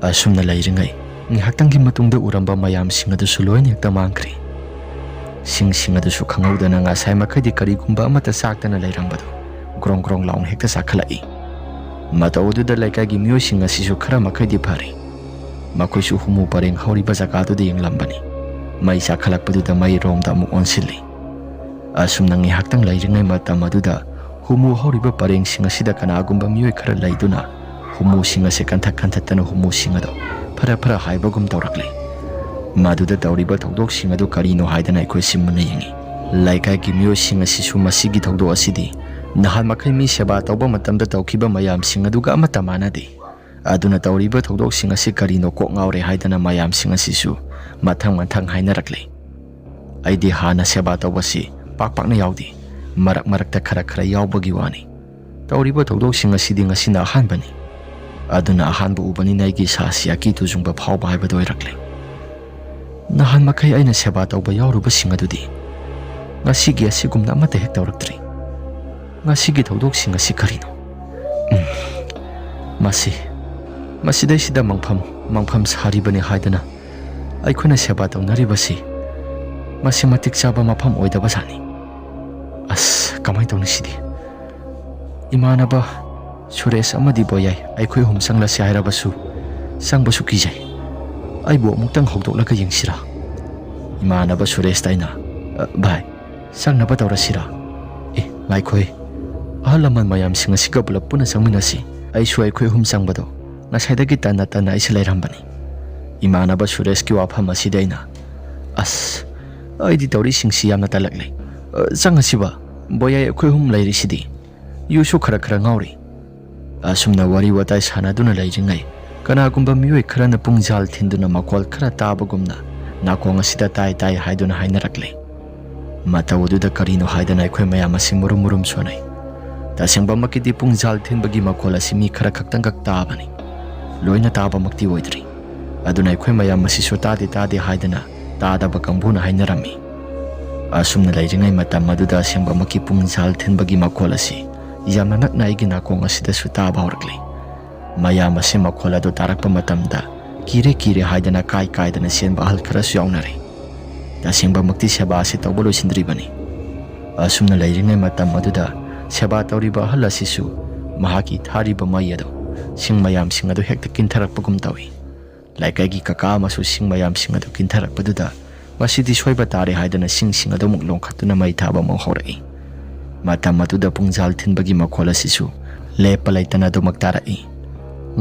ꯑꯁꯨꯝꯅ ꯂꯩꯔꯤꯉꯩ ꯉꯥꯏꯍꯥꯛꯇꯪꯒꯤ ꯃꯇꯨꯡꯗ ꯎꯔꯝꯕ ꯃꯌꯥꯝꯁꯤꯡ ꯑꯗꯨꯁꯨ ꯂꯣꯏꯅ ꯍꯦꯛꯇ ꯃꯥꯡꯈ꯭ꯔꯤ꯫ ꯁꯤꯡ ꯑꯗꯨꯁꯨ ꯈꯪꯍꯧꯗꯅ ꯉꯁꯥꯏ ꯃꯈꯩꯗꯤ ꯀꯔꯤꯒꯨꯝꯕ ꯑꯃꯠꯇ ꯆꯥꯛꯇꯅ ꯂꯩꯔꯝꯕꯗꯣ ꯒ꯭ꯔꯣꯡ ꯂꯥꯎꯅ ꯍꯦꯛꯇ ꯆꯥꯛꯈꯠꯂꯛꯏ꯫ ꯃꯇꯧ ꯑꯗꯨꯗ ꯂꯩꯀꯥꯏꯒꯤ ꯃꯤꯑꯣꯏꯁꯤꯡ ꯑꯁꯤꯁꯨ ꯈꯔ ꯃꯈꯩꯗꯤ ꯐꯔꯤ꯫ ꯃꯈꯣꯏꯁꯨ ꯍꯨꯃꯨ ꯄꯔꯦꯡ ꯍꯧꯔꯤꯕ ꯖꯒꯥꯗꯨꯗ ꯌꯦꯡꯂꯝꯕꯅꯤ꯫ ꯃꯩ ꯆꯥꯛꯈꯠꯂꯛꯄꯗꯨꯗ ꯃꯩꯔꯣꯝꯗ ꯑꯃꯨꯛ ꯑꯣꯟꯁꯤꯜꯂꯤ꯫ ꯑꯁꯨꯝꯅ ꯉꯥꯏꯍꯥꯛꯇꯪ ꯂꯩꯔꯤꯉꯩ ꯃꯇꯝ ꯑꯗꯨꯗ ꯍꯨꯃꯨ ꯍꯧꯔꯤꯕ ꯄꯔꯦꯡꯁꯤꯡ ꯑꯁꯤꯗ ꯀꯅꯥꯒꯨꯝꯕ ꯃꯤꯑꯣꯏ ꯈꯔ ꯂꯩꯗꯨꯅ ꯍꯨꯃꯨꯁꯤꯡ ꯑꯁꯤ ꯀꯟꯊꯠꯇꯅ ꯍꯨꯃꯨꯁꯤꯡ ꯑꯗꯣ ꯐꯔ ꯍꯥꯏꯕꯒꯨꯝ ꯇꯧꯔꯛꯂꯤ꯫ ꯃꯗꯨꯗ ꯇꯧꯔꯤꯕ ꯊꯧꯗꯣꯛꯁꯤꯡ ꯑꯗꯨ ꯀꯔꯤꯅꯣ ꯍꯥꯏꯗꯅ ꯑꯩꯈꯣꯏꯁꯤ ꯃꯨꯟꯅ ꯌꯦꯡꯉꯤ꯫ ꯂꯩꯀꯥꯏꯒꯤ ꯃꯤꯑꯣꯏꯁꯤꯡ ꯑꯁꯤꯁꯨ ꯃꯁꯤꯒꯤ ꯊꯧꯗꯣꯛ ꯑꯁꯤꯗꯤ ꯅꯍꯥꯟ ꯃꯈꯩ ꯃꯤ ꯁꯦꯕꯥ ꯇꯧꯕ ꯃꯇꯝꯗ ꯇꯧꯈꯤꯕ ꯃꯌꯥꯝꯁꯤꯡ ꯑꯗꯨꯒ ꯑꯃꯠꯇ ꯃꯥꯟꯅꯗꯦ꯫ ꯑꯗꯨꯅ ꯇꯧꯔꯤꯕ ꯊꯧꯗꯣꯛꯁꯤꯡ ꯑꯁꯤ ꯀꯔꯤꯅꯣ ꯀꯣꯛ ꯉꯥꯎꯔꯦ ꯍꯥꯏꯗꯅ ꯃꯌꯥꯝꯁꯤꯡ ꯑꯁꯤꯁꯨ ꯃꯊꯪ ꯍꯥꯏꯅꯔꯛꯂꯤ꯫ ꯑꯩꯗꯤ ꯍꯥꯟꯅ ꯁꯦꯕꯥ ꯇꯧꯕꯁꯤ ꯄꯥꯛꯅ ꯌꯥꯎꯗꯦ, ꯃꯔꯛꯇ ꯈꯔ ꯌꯥꯎꯕꯒꯤ ꯋꯥꯅꯤ꯫ ꯇꯧꯔꯤꯕ ꯊꯧꯗꯣꯛꯁꯤꯡ ꯑꯁꯤꯗꯤ ꯉꯁꯤꯅ ꯑꯍꯥꯟꯕꯅꯤ꯫ ꯑꯗꯨꯅ ꯑꯍꯥꯟꯕ ꯎꯕꯅꯤꯅ ꯑꯩꯒꯤ ꯏꯁꯥꯁꯤ ꯑꯀꯤ ꯇꯨꯖꯨꯡꯕ ꯐꯥꯎꯕ ꯍꯥꯏꯕꯗꯨ ꯑꯣꯏꯔꯛꯂꯤ꯫ ꯅꯍꯥꯟ ꯃꯈꯩ ꯑꯩꯅ ꯁꯦꯕꯥ ꯇꯧꯕ ꯌꯥꯎꯔꯨꯕꯁꯤꯡ ꯑꯗꯨꯗꯤ ꯉꯁꯤꯒꯤ ꯑꯁꯤꯒꯨꯝꯅ ꯑꯃꯠꯇ ꯍꯦꯛ ꯇꯧꯔꯛꯇ꯭ꯔꯤ꯫ ꯉꯁꯤꯒꯤ ꯊꯧꯗꯣꯛꯁꯤꯡ ꯑꯁꯤ ꯀꯔꯤꯅꯣ? ꯃꯁꯤꯗꯩꯁꯤꯗ ꯃꯪꯐꯝ ꯁꯥꯔꯤꯕꯅꯤ ꯍꯥꯏꯗꯅ ꯑꯩꯈꯣꯏꯅ ꯁꯦꯕꯥ ꯇꯧꯅꯔꯤꯕꯁꯤ ꯃꯁꯤ ꯃꯇꯤꯛ ꯆꯥꯕ ꯃꯐꯝ ꯑꯣꯏꯗꯕꯖꯥꯠꯅꯤ꯫ ꯑꯁ, ꯀꯃꯥꯏꯅ ꯇꯧꯅꯤ ꯁꯤꯗꯤ? ꯏꯃꯥꯟꯅꯕ ꯁꯨꯔꯦꯁ ꯑꯃꯗꯤ ꯕꯣꯌꯥꯏ ꯑꯩꯈꯣꯏ ꯑꯍꯨꯝ ꯆꯪꯂꯁꯤ ꯍꯥꯏꯔꯕꯁꯨ ꯆꯪꯕꯁꯨ ꯀꯤꯖꯩ꯫ ꯑꯩꯕꯨ ꯑꯃꯨꯛꯇꯪ ꯍꯧꯗꯣꯛꯂꯒ ꯌꯦꯡꯁꯤꯔꯥ? ꯏꯃꯥꯟꯅꯕ ꯁꯨꯔꯦꯁꯇ ꯑꯩꯅ "ꯚꯥꯏ, ꯆꯪꯅꯕ ꯇꯧꯔꯁꯤꯔꯥ?" "ꯉꯥꯏꯈꯣꯏ, ꯑꯍꯜ ꯂꯃꯟ ꯃꯌꯥꯝꯁꯤꯡ ꯑꯁꯤꯒ ꯄꯨꯂꯞ ꯄꯨꯟꯅ ꯆꯪꯃꯤꯟꯅꯁꯤ꯫ ꯑꯩꯈꯣꯏ ꯑꯍꯨꯝ ꯆꯪꯕꯗꯣ ꯉꯁꯥꯏꯗꯒꯤ ꯇꯟꯅ ꯑꯩꯁꯦ ꯂꯩꯔꯝꯕꯅꯤ." ꯏꯃꯥꯟꯅꯕ ꯁꯨꯔꯦꯁꯀꯤ ꯋꯥꯐꯝ ꯑꯁꯤꯗ ꯑꯩꯅ "ꯑꯁ, ꯑꯩꯗꯤ ꯇꯧꯔꯤꯁꯤꯡꯁꯤ ꯌꯥꯝꯅ ꯇꯜꯂꯛꯂꯦ꯫ ꯆꯪꯉꯁꯤꯕ, ꯕꯣꯌꯥꯏ ꯑꯩꯈꯣꯏ ꯑꯍꯨꯝ ꯂꯩꯔꯤꯁꯤꯗꯤ, ꯌꯨꯁꯨ ꯈꯔ ꯉꯥꯎꯔꯤ." ꯑꯁꯨꯝꯅ ꯋꯥꯔꯤ ꯋꯥꯇꯥꯏ ꯁꯥꯟꯅꯗꯨꯅ ꯂꯩꯔꯤꯉꯩ ꯀꯅꯥꯒꯨꯝꯕ ꯃꯤꯑꯣꯏ ꯈꯔꯅ ꯄꯨꯡꯖꯥꯜ ꯊꯤꯟꯗꯨꯅ ꯃꯈꯣꯜ ꯈꯔ ꯇꯥꯕꯒꯨꯝꯅ ꯅꯥꯀꯣꯡ ꯑꯁꯤꯗ ꯇꯥꯏ ꯍꯥꯏꯗꯨꯅ ꯍꯥꯏꯅꯔꯛꯂꯤ꯫ ꯃꯇꯧ ꯑꯗꯨꯗ ꯀꯔꯤꯅꯣ ꯍꯥꯏꯗꯅ ꯑꯩꯈꯣꯏ ꯃꯌꯥꯝ ꯑꯁꯤ ꯃꯨꯔꯨꯝ ꯁꯣꯟꯅꯩ꯫ ꯇꯁꯦꯡꯕꯃꯛꯀꯤꯗꯤ ꯄꯨꯡꯖꯥꯜ ꯊꯤꯟꯕꯒꯤ ꯃꯈꯣꯜ ꯑꯁꯤ ꯃꯤ ꯈꯔ ꯈꯛꯇꯪꯈꯛ ꯇꯥꯕꯅꯤ, ꯂꯣꯏꯅ ꯇꯥꯕꯃꯛꯇꯤ ꯑꯣꯏꯗ꯭ꯔꯤ꯫ ꯑꯗꯨꯅ ꯑꯩꯈꯣꯏ ꯃꯌꯥꯝ ꯑꯁꯤꯁꯨ ꯇꯥꯗꯦ ꯍꯥꯏꯗꯅ ꯇꯥꯗꯕ ꯀꯥꯡꯕꯨꯅ ꯍꯥꯏꯅꯔꯝꯃꯤ꯫ ꯑꯁꯨꯝꯅ ꯂꯩꯔꯤꯉꯩ ꯃꯇꯝ ꯑꯗꯨꯗ ꯑꯁꯦꯡꯕꯃꯛꯀꯤ ꯄꯨꯡꯖꯥꯜ ꯊꯤꯟꯕꯒꯤ ꯃꯈꯣꯜ ꯑꯁꯤ ꯌꯥꯝꯅ ꯅꯛꯅ ꯑꯩꯒꯤ ꯅꯥꯀꯣꯡ ꯑꯁꯤꯗꯁꯨ ꯇꯥꯕ ꯍꯧꯔꯛꯂꯤ꯫ ꯃꯌꯥꯝ ꯑꯁꯤ ꯃꯈꯣꯜ ꯑꯗꯨ ꯇꯥꯔꯛꯄ ꯃꯇꯝꯗ ꯀꯤꯔꯦ ꯍꯥꯏꯗꯅ ꯀꯥꯏꯗꯅ ꯆꯦꯟꯕ ꯑꯍꯜ ꯈꯔꯁꯨ ꯌꯥꯎꯅꯔꯤ꯫ ꯇꯁꯦꯡꯕꯃꯛꯇꯤ ꯁꯦꯕꯥ ꯑꯁꯤ ꯇꯧꯕ ꯂꯣꯏꯁꯤꯟꯗ꯭ꯔꯤꯕꯅꯤ꯫ ꯑꯁꯨꯝꯅ ꯂꯩꯔꯤꯉꯩ ꯃꯇꯝ ꯑꯗꯨꯗ ꯁꯦꯕꯥ ꯇꯧꯔꯤꯕ ꯑꯍꯜ ꯑꯁꯤꯁꯨ ꯃꯍꯥꯛꯀꯤ ꯊꯥꯔꯤꯕ ꯃꯩ ꯑꯗꯨ ꯁꯤꯡ ꯃꯌꯥꯝꯁꯤꯡ ꯑꯗꯨ ꯍꯦꯛꯇ ꯀꯤꯟꯊꯔꯛꯄꯒꯨꯝ ꯇꯧꯏ꯫ ꯂꯩꯀꯥꯏꯒꯤ ꯀꯀꯥ ꯑꯃꯁꯨ ꯁꯤꯡ ꯃꯌꯥꯝꯁꯤꯡ ꯑꯗꯨ ꯀꯤꯟꯊꯔꯛꯄꯗꯨꯗ ꯃꯁꯤꯗꯤ ꯁꯣꯏꯕ ꯇꯥꯔꯦ ꯍꯥꯏꯗꯅ ꯁꯤꯡ ꯑꯗꯨ ꯑꯃꯨꯛ ꯂꯣꯡꯈꯠꯇꯨꯅ ꯃꯩ ꯊꯥꯕ ꯑꯃꯨꯛ ꯍꯧꯔꯛꯏ꯫ ꯃꯇꯝ ꯑꯗꯨꯗ ꯄꯨꯡꯖꯥꯜ ꯊꯤꯟꯕꯒꯤ ꯃꯈꯣꯜ ꯑꯁꯤꯁꯨ ꯂꯦꯞꯄ ꯂꯩꯇꯅ ꯑꯗꯨꯃꯛ ꯇꯥꯔꯛꯏ꯫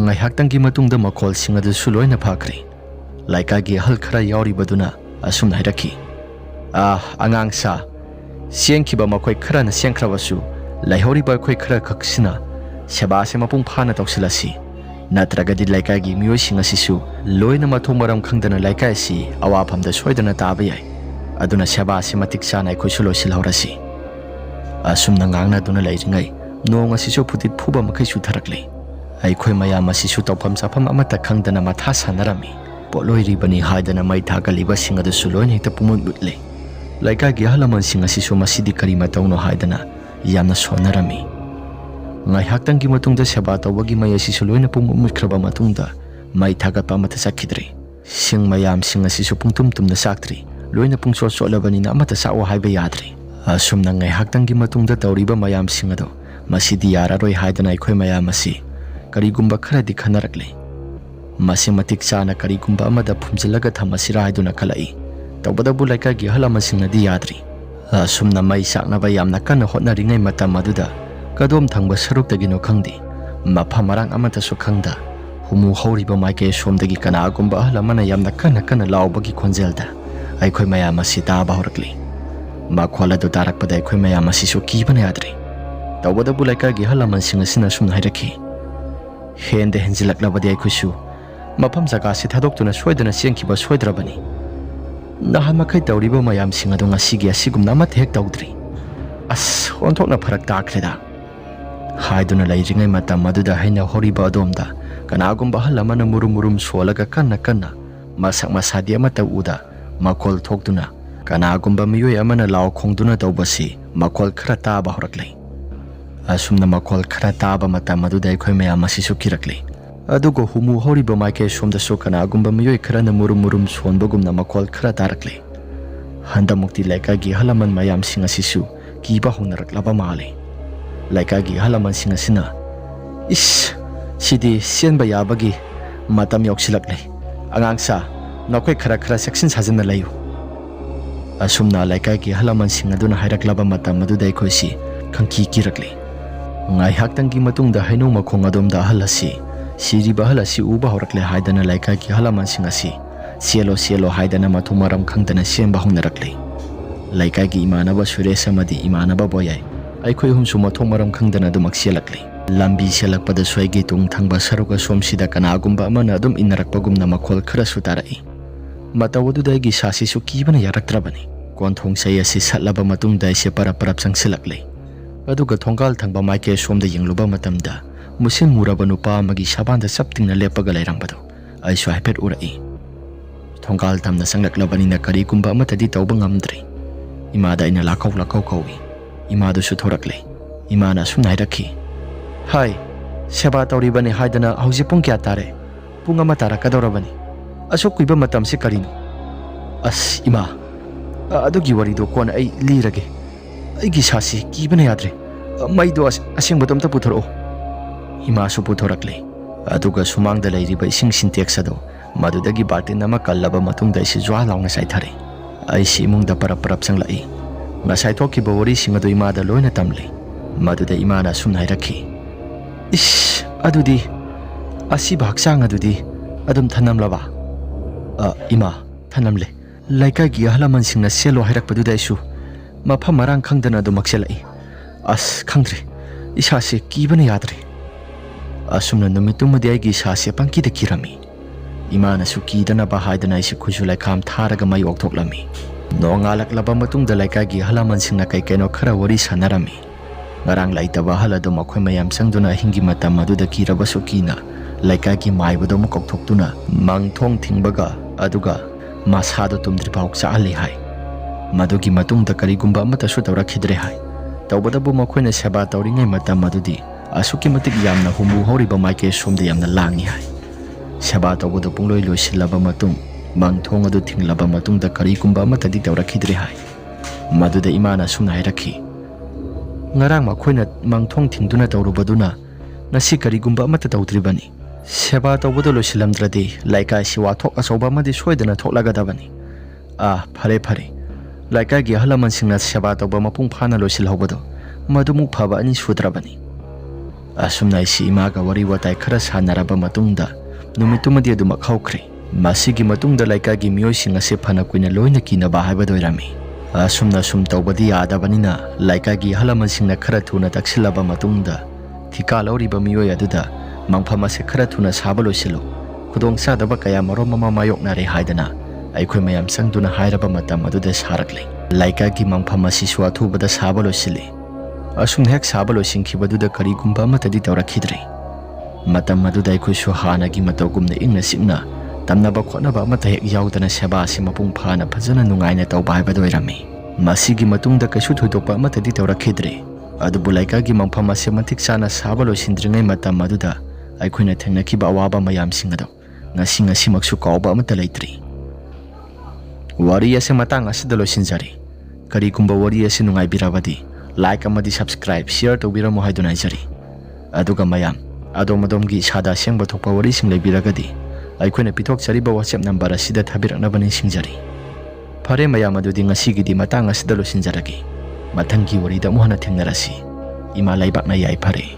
ꯉꯥꯏꯍꯥꯛꯇꯪꯒꯤ ꯃꯇꯨꯡꯗ ꯃꯈꯣꯜꯁꯤꯡ ꯑꯗꯨꯁꯨ ꯂꯣꯏꯅ ꯐꯈ꯭ꯔꯦ꯫ ꯂꯩꯀꯥꯏꯒꯤ ꯑꯍꯜ ꯈꯔ ꯌꯥꯎꯔꯤꯕꯗꯨꯅ asumna hairaki. Angang sa siengkiba makhoi khara na siengkhrabasu laihoriba khoi khara khaksina seba se mapung phana tawsilasi natragadi laikai gi mioi singa sisu loina mathong maram khangdana laikai si awaphamda soidana taba yai aduna seba se matik chana khoi sulo silhaurasi asumna ngangna duna lairingai nonga sisu phutit phuba makhai su tharakle ai khoi mayam asisu tawpham chafam amata khangdana matha sanarami poloi bani haidana mai thagaliba singa du suloin hekta pumun butle laikai gi halaman singa sisu masidi kari matawno haidana yamna sonarami ngai haktang gi matungda seba tawagi mai asisu loina pum mutkraba matungda mai thagapa mata sakhidre sing mayam singa sisu pungtum tumna saktri loina pungso solabani na mata sawa haiba yadre asumna ngai haktang gi matungda tawriba mayam singa do masidi yararoi haidana ikhoi mayam asi karigumba kharadi khanarakle masi matik chana karigumba amada phumjilaga thamasira haiduna khalai tawbadabu laikai gi halama singna di yadri asumna mai saknaba yamna kana hotnaringai matam aduda kadom thangba sarukdagino khangdi mafa marang amata su khangda humu horiba maike somdagi kana agumba halamana yamna kana laubagi khonjelda aikhoi mayam asi taba horakli ma khola do tarakpada aikhoi mayam asi su kibana yadri tawbadabu laikai gi halaman singa sina sumna hairaki hende henjilaklabadi aikhoisu mafam jaga si thadokuna soidana siengkiba soidrabani nahan makai tawriba mayam singa do ngasigi asigumna amata hek tawdri onthokna pharak takreda haiduna lairingai matam maduda haina horiba adomda kanagumba halamana murum solaga kana masak masadi amata uda makol thokduna kanagumba miyoi amana law khongduna tawbasi makol khara taba horaklei asumna makol khara taba matam maduda aikhoi mayam asisu kirakle adugo humu horiba maike somda so kanagumba miyoi khara na murum sonbagumna makol khara tarakle handamukti laikai gi halaman mayam singa sisu kiba honaraklaba male laikai gi halaman singa sina sidi sienba yabagi matam yoksilakle angangsa nakhoi khara section sajana layu asumna laikai gi halaman singa duna hairaklaba matam adu dai khoisi khangki kirakle ngai haktang gi matungda hainu makhong adomda halasi siriba halasi uba horakle haidana laikai gi halaman singa si sielo haidana mathumaram khangdana sienba honnarakle laikai gi imanaba suresh amadi imanaba boyai aikhoi humsu mathong maram khangdana dumak selakle lambi selakpada soigi tung thangba saruga somsida kanagumba amana adum inarakpagumna makhol khara sutarai matawududai gi sasi su kibana yaraktrabani konthong sai asi satlaba matungda ise parap sangsilakle aduga thonggal thangba maike somda yengluba matamda musin muraba nupa amagi sabanda saptingna lepaga lairambado aisu haipet urai thonggal tamna sanglaklavani na karigumba amatadi tawba ngamdre imada ina lakau kawi imadu su thorakle imana sumna hairaki hai seba tawribani haidana hauji pung kya tare pung ama tarakadorabani asok kuiba matam se karino ima adugi warido kon ai lirage aigi sasi kibana yadre maido asing batam ta puthoro ima su puthorakle aduga sumangda lairiba ising sintex ado madudagi bartin nama kallaba matungda isi jwa launa sai thare ai si mungda parap sanglai ngasai thoki bawari singado imada loina tamle maduda imana sumna hairaki adudi asi baksang adudi adum thanamlaba ima thanamle laikai gi halaman singna selo hairakpadu daisu mafa marang khangdana do makselai khangdre isase kibana yadre asumna numitumadi ai gi sase pangki de kirami imana su kidana ba haidana isi khujulai kham tharaga mai oktoklami nongalak matungda laikai gi halaman singna kai keno khara wari sanarami ngarang laitaba halado makhoi mayam sangduna hingi matam aduda kiraba sukina laikai gi maibado mukokthokduna mangthong thingbaga aduga masado tumdri pauk chaali hai madugi matungda karigumba amata su tawrakhidre hai tawbadabu makhoina seba tawringai matam adudi asuki matik yamna humu horiba maike somda yamna langi hai seba tawbadu pungloi loisilaba matung mangthong adu thinglaba matungda karigumba amata di tawrakhidre hai maduda imana sumna hairaki ngarang makhoina mangthong thingduna tawrubaduna nasi karigumba amata tawdribani seba tawbadu loisilamdradi laikai si wathok asoba madi soidana thoklagadabani phare laikai gi halaman singna seba tawba mapung phana loisilhobado madumuk phaba ani sudrabani asumna isi imaga wari watai khara sanaraba matungda numitumadi aduma khawkhre ꯃꯁꯤꯒꯤ ꯃꯇꯨꯡꯗ ꯂꯩꯀꯥꯏꯒꯤ ꯃꯤꯑꯣꯏꯁꯤꯡ ꯑꯁꯤ ꯐꯅ ꯀꯨꯏꯅ ꯂꯣꯏꯅ ꯀꯤꯅꯕ ꯍꯥꯏꯕꯗꯨ ꯑꯣꯏꯔꯝꯃꯤ꯫ ꯑꯁꯨꯝꯅ ꯁꯨꯝ ꯇꯧꯕꯗꯤ ꯌꯥꯗꯕꯅꯤꯅ ꯂꯩꯀꯥꯏꯒꯤ ꯑꯍꯜ ꯂꯃꯟꯁꯤꯡꯅ ꯈꯔ ꯊꯨꯅ ꯇꯛꯁꯤꯜꯂꯕ ꯃꯇꯨꯡꯗ ꯊꯤꯀꯥ ꯂꯧꯔꯤꯕ ꯃꯤꯑꯣꯏ ꯑꯗꯨꯗ ꯃꯪꯐꯝ ꯑꯁꯤ ꯈꯔ ꯊꯨꯅ ꯁꯥꯕ ꯂꯣꯏꯁꯤꯜꯂꯨ, ꯈꯨꯗꯣꯡꯆꯥꯗꯕ ꯀꯌꯥ ꯃꯔꯨꯝ ꯑꯃ ꯃꯥꯌꯣꯛꯅꯔꯦ ꯍꯥꯏꯗꯅ ꯑꯩꯈꯣꯏ ꯃꯌꯥꯝ ꯆꯪꯗꯨꯅ ꯍꯥꯏꯔꯕ ꯃꯇꯝ ꯑꯗꯨꯗ ꯁꯥꯔꯛꯂꯤ꯫ ꯂꯩꯀꯥꯏꯒꯤ ꯃꯪꯐꯝ ꯑꯁꯤꯁꯨ ꯑꯊꯨꯕꯗ ꯁꯥꯕ ꯂꯣꯏꯁꯤꯜꯂꯤ꯫ ꯑꯁꯨꯝꯅ ꯍꯦꯛ ꯁꯥꯕ ꯂꯣꯏꯁꯤꯟꯈꯤꯕꯗꯨꯗ ꯀꯔꯤꯒꯨꯝꯕ ꯑꯃꯠꯇꯗꯤ ꯇꯧꯔꯛꯈꯤꯗ꯭ꯔꯦ꯫ ꯃꯇꯝ ꯑꯗꯨꯗ ꯑꯩꯈꯣꯏꯁꯨ ꯍꯥꯟꯅꯒꯤ ꯃꯇꯧꯒꯨꯝꯅ ꯏꯪꯅ ꯆꯤꯛꯅ ꯇꯝꯅꯕ ꯈꯣꯠꯅꯕ ꯑꯃꯠꯇ ꯍꯦꯛ ꯌꯥꯎꯗꯅ ꯁꯦꯕꯥ ꯑꯁꯤ ꯃꯄꯨꯡ ꯐꯥꯅ ꯐꯖꯅ ꯅꯨꯡꯉꯥꯏꯅ ꯇꯧꯕ ꯍꯥꯏꯕꯗꯨ ꯑꯣꯏꯔꯝꯃꯤ꯫ ꯃꯁꯤꯒꯤ ꯃꯇꯨꯡꯗ ꯀꯩꯁꯨ ꯊꯣꯏꯗꯣꯛꯄ ꯑꯃꯠꯇꯗꯤ ꯇꯧꯔꯛꯈꯤꯗ꯭ꯔꯦ꯫ ꯑꯗꯨꯕꯨ ꯂꯩꯀꯥꯏꯒꯤ ꯃꯪꯐꯝ ꯑꯁꯤ ꯃꯇꯤꯛ ꯆꯥꯅ ꯁꯥꯕ ꯂꯣꯏꯁꯤꯟꯗ꯭ꯔꯤꯉꯩ ꯃꯇꯝ ꯑꯗꯨꯗ ꯑꯩꯈꯣꯏꯅ ꯊꯦꯡꯅꯈꯤꯕ ꯑꯋꯥꯕ ꯃꯌꯥꯝꯁꯤꯡ ꯑꯗꯨ ꯉꯁꯤꯃꯛꯁꯨ ꯀꯥꯎꯕ ꯑꯃꯠꯇ ꯂꯩꯇ꯭ꯔꯤ꯫ ꯋꯥꯔꯤ ꯑꯁꯤ ꯃꯇꯥꯡ ꯑꯁꯤꯗ ꯂꯣꯏꯁꯤꯟꯖꯔꯤ꯫ ꯀꯔꯤꯒꯨꯝꯕ ꯋꯥꯔꯤ ꯑꯁꯤ ꯅꯨꯡꯉꯥꯏꯕꯤꯔꯕꯗꯤ ꯂꯥꯏꯛ ꯑꯃꯗꯤ ꯁꯕꯁꯀ꯭ꯔꯥꯏꯕ ꯁꯤꯌꯔ ꯇꯧꯕꯤꯔꯝꯃꯨ ꯍꯥꯏꯗꯨꯅ ꯍꯥꯏꯖꯔꯤ꯫ ꯑꯗꯨꯒ ꯃꯌꯥꯝ ꯑꯗꯣꯝꯒꯤ ꯏꯁꯥꯗ ꯑꯁꯦꯡꯕ ꯊꯣꯛꯄ ꯋꯥꯔꯤꯁꯤꯡ ꯂꯩꯕꯤꯔꯒꯗꯤ ꯑꯩꯈꯣꯏꯅ ꯄꯤꯊꯣꯛꯆꯔꯤꯕ ꯋꯥꯆꯦꯞ ꯅꯝꯕꯔ ꯑꯁꯤꯗ ꯊꯥꯕꯤꯔꯛꯅꯕ ꯅꯤꯡꯁꯤꯡꯖꯔꯤ꯫ ꯐꯔꯦ ꯃꯌꯥꯝ, ꯑꯗꯨꯗꯤ ꯉꯁꯤꯒꯤꯗꯤ ꯃꯇꯥꯡ ꯑꯁꯤꯗ ꯂꯣꯏꯁꯤꯟꯖꯔꯒꯦ꯫ ꯃꯊꯪꯒꯤ ꯋꯥꯔꯤꯗ ꯑꯃꯨꯛ ꯍꯟꯅ ꯊꯦꯡꯅꯔꯁꯤ꯫ ꯏꯃꯥ ꯂꯩꯕꯥꯛꯅ ꯌꯥꯏꯐꯔꯦ꯫